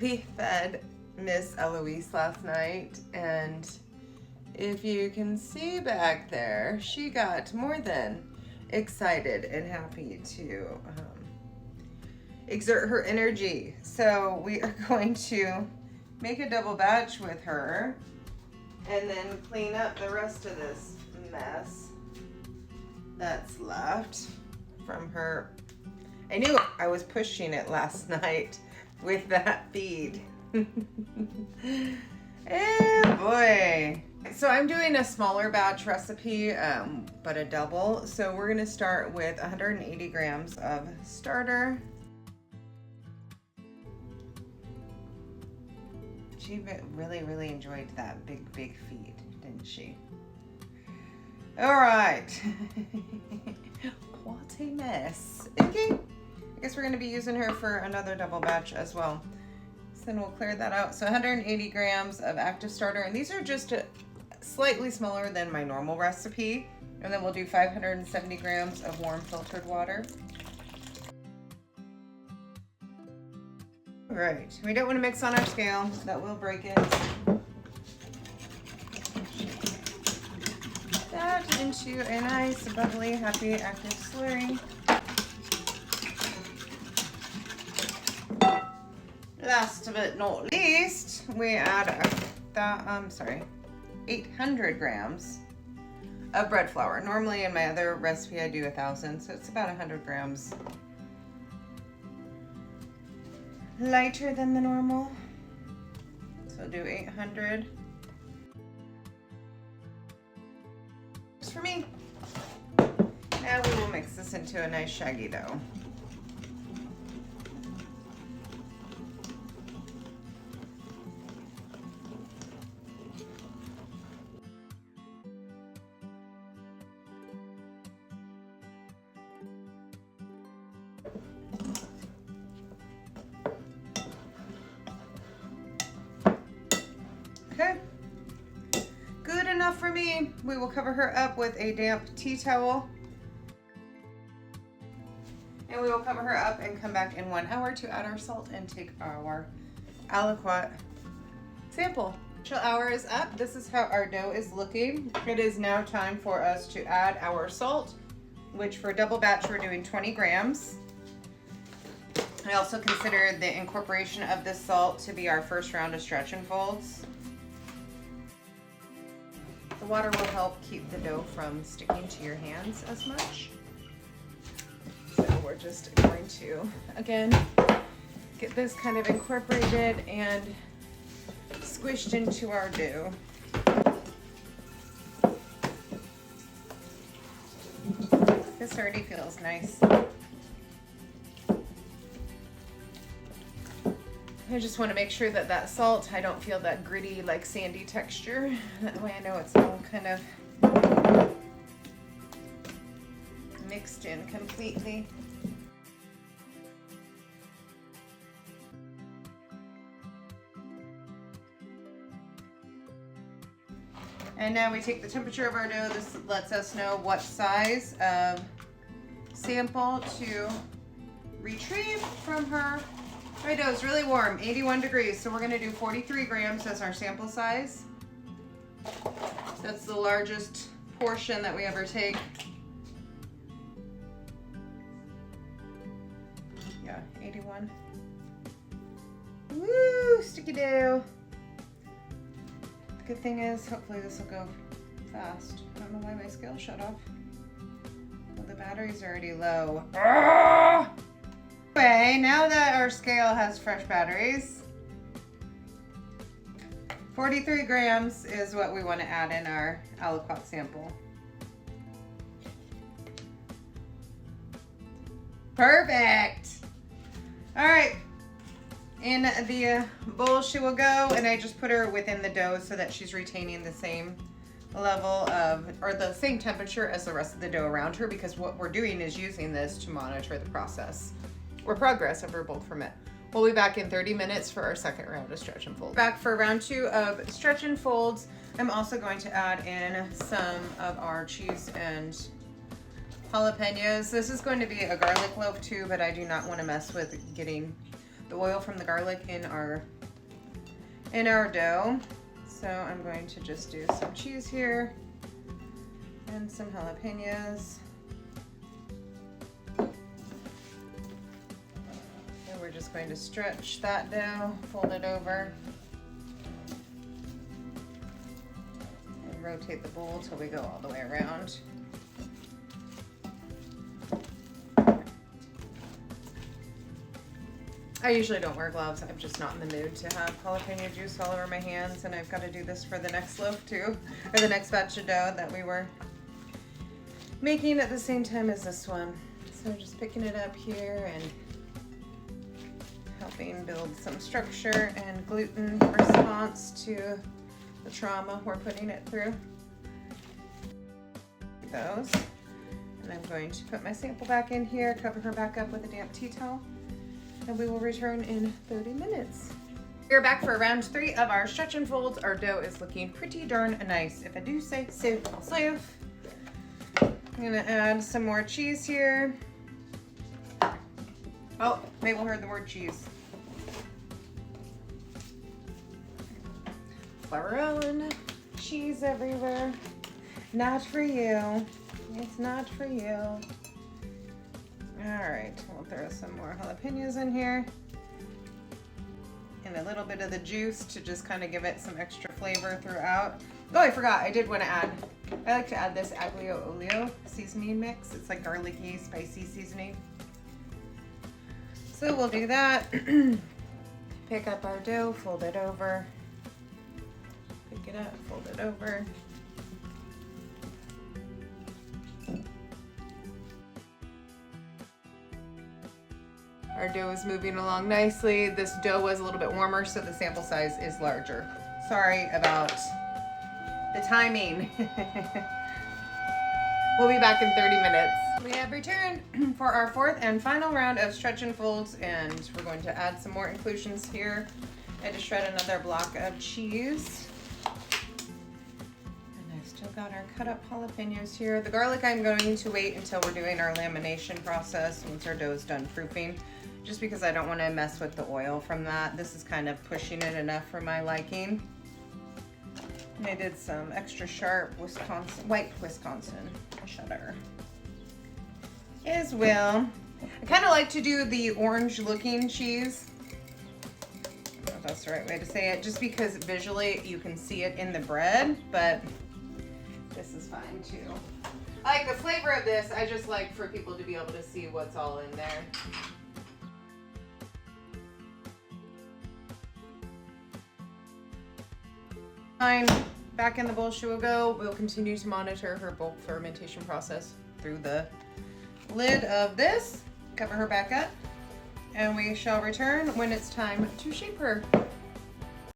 We fed Miss Eloise last night, and if you can see back there, she got more than excited and happy to exert her energy. So we are going to make a double batch with her and then clean up the rest of this mess that's left from her. I knew I was pushing it last night with that feed. Oh boy. So I'm doing a smaller batch recipe, but a double. So we're gonna start with 180 grams of starter. She really enjoyed that big feed, didn't she? All right. What a mess. Okay. I guess we're going to be using her for another double batch as well. So then we'll clear that out. So 180 grams of active starter, and these are just slightly smaller than my normal recipe. And then we'll do 570 grams of warm filtered water. All right, we don't want to mix on our scale. That will break it. That into a nice, bubbly, happy, active slurry. Last but not least, we add 800 grams of bread flour. Normally in my other recipe I do 1,000, so it's about 100 grams lighter than the normal. So I'll do 800. Just for me. Now we will mix this into a nice shaggy dough. Okay, good enough for me. We will cover her up with a damp tea towel. And we will cover her up and come back in 1 hour to add our salt and take our aliquot sample. Initial hour is up. This is how our dough is looking. It is now time for us to add our salt, which for double batch we're doing 20 grams. I also consider the incorporation of this salt to be our first round of stretch and folds. The water will help keep the dough from sticking to your hands as much. So we're just going to, again, get this kind of incorporated and squished into our dough. This already feels nice. I just want to make sure that that salt, I don't feel that gritty, like sandy texture. That way I know it's all kind of mixed in completely. And now we take the temperature of our dough. This lets us know what size of sample to retrieve from her. My dough is really warm, 81 degrees, so we're going to do 43 grams as our sample size. That's the largest portion that we ever take. Yeah, 81. Woo, sticky dough. The good thing is, hopefully this will go fast. I don't know why my scale shut off. Well, the battery's already low. Ah! Okay, now that our scale has fresh batteries, 43 grams is what we want to add in our aliquot sample. Perfect. All right, in the bowl she will go, and I just put her within the dough so that she's retaining the same level of, or the same temperature as the rest of the dough around her, because what we're doing is using this to monitor the process or progress of her bulk ferment. We'll be back in 30 minutes for our second round of stretch and fold. Back for round 2 of stretch and folds. I'm also going to add in some of our cheese and jalapenos. This is going to be a garlic loaf too, but I do not want to mess with getting the oil from the garlic in our dough. So I'm going to just do some cheese here and some jalapenos. And we're just going to stretch that dough, fold it over, and rotate the bowl till we go all the way around. I usually don't wear gloves. I'm just not in the mood to have jalapeno juice all over my hands, and I've got to do this for the next loaf too, or the next batch of dough that we were making at the same time as this one. So just picking it up here and helping build some structure and gluten response to the trauma we're putting it through. Those. And I'm going to put my sample back in here, cover her back up with a damp tea towel, and we will return in 30 minutes. We're back for round 3 of our stretch and folds. Our dough is looking pretty darn nice, if I do say so myself. I'm gonna add some more cheese here. Oh, Mabel heard the word cheese. Flour on, cheese everywhere. Not for you. It's not for you. All right, we'll throw some more jalapenos in here. And a little bit of the juice to just kind of give it some extra flavor throughout. Oh, I forgot, I did want to add, I like to add this aglio olio seasoning mix. It's like garlicky, spicy seasoning. So we'll do that. Pick up our dough, fold it over. Pick it up, fold it over. Our dough is moving along nicely. This dough was a little bit warmer, so the sample size is larger. Sorry about the timing. We'll be back in 30 minutes. We have returned for our 4th and final round of stretch and folds, and we're going to add some more inclusions here. I had to shred another block of cheese. And I've still got our cut up jalapenos here. The garlic I'm going to wait until we're doing our lamination process once our dough is done proofing, just because I don't want to mess with the oil from that. This is kind of pushing it enough for my liking. And I did some extra sharp white Wisconsin cheddar as well. I kind of like to do the orange looking cheese. I don't know if that's the right way to say it, just because visually you can see it in the bread, but this is fine too. I like the flavor of this. I just like for people to be able to see what's all in there. Fine. Back in the bowl she will go. We'll continue to monitor her bulk fermentation process through the lid of this. Cover her back up, and we shall return when it's time to shape her.